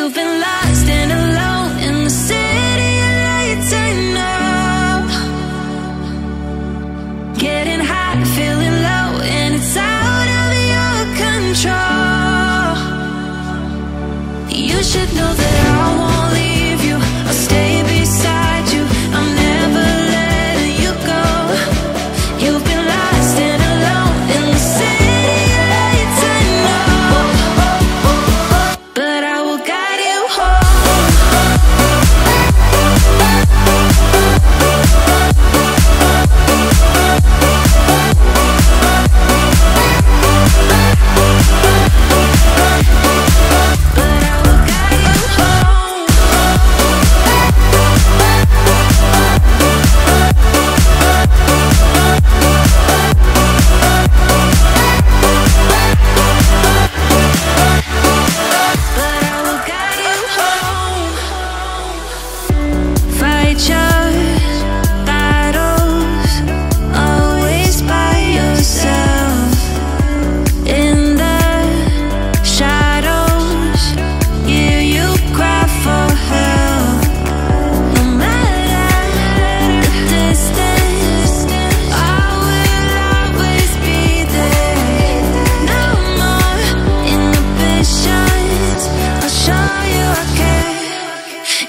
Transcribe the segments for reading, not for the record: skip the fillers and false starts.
You've been lost and alone in the city of lights. I know. Getting high, feeling low, and it's out of your control. You should know that I won't leave you. I'll stay beside you. I'm never letting you go. You've been lost and alone in the city of lights. I know, but I will guide you home.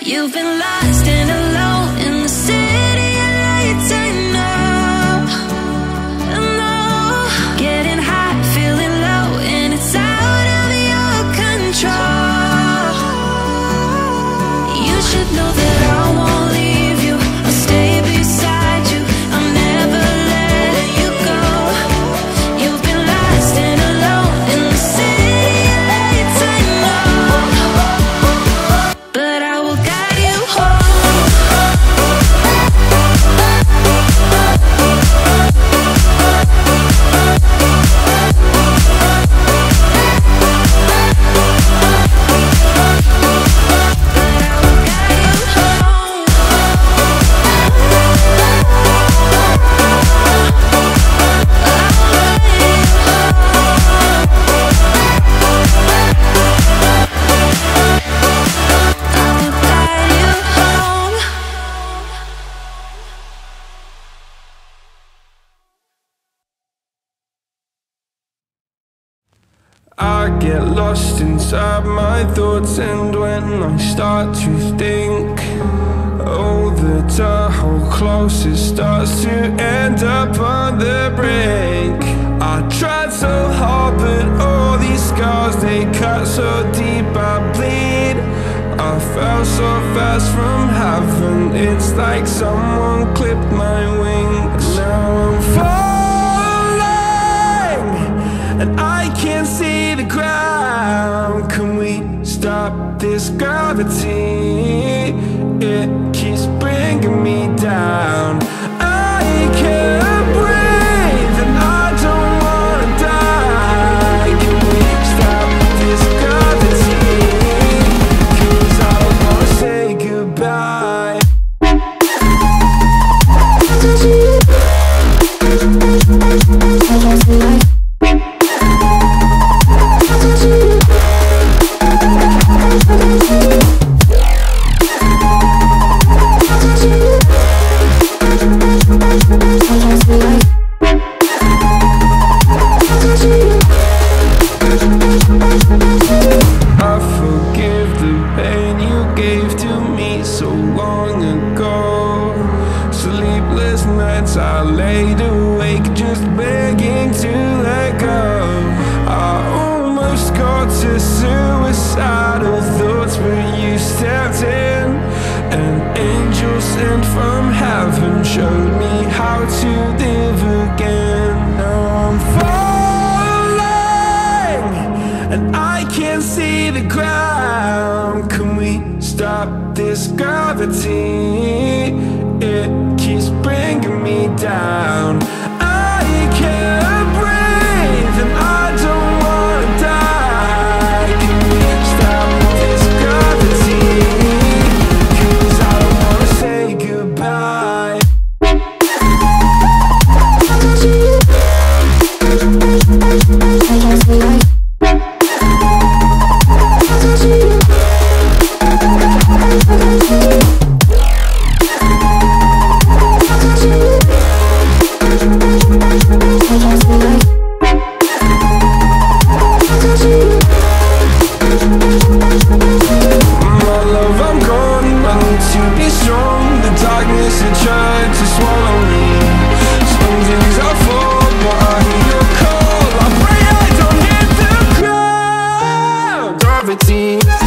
You've been lost and alone in the city of lights. I know, I know. Getting high, feeling low, and it's out of your control. You should know that I won't leave you. I'll stay beside you. I'm never letting you go. You've been lost and alone in the city of lights. I know, but I will guide you home. I get lost inside my thoughts, and when I start to think, oh, the Tahoe close, it starts to end up on the brink. I tried so hard, but all these scars, they cut so deep, I bleed. I fell so fast from heaven, it's like someone clipped my wings. Now I'm falling, and I can't see the ground. Can we stop this gravity? It keeps bringing me down. I can't breathe and I don't wanna die. Can we stop this gravity? 'Cause I don't wanna say goodbye. I forgive the pain you gave to me so long ago. Sleepless nights I laid awake just begging to let go. I almost got to suicidal thoughts, but you stepped in. An angel sent from heaven showed me how to live again. Now I'm falling, and I can't see the ground. Can we stop this gravity? It keeps bringing me down. I can't breathe and I don't wanna die. Can we stop this gravity? 'Cause I don't wanna say goodbye. gravity.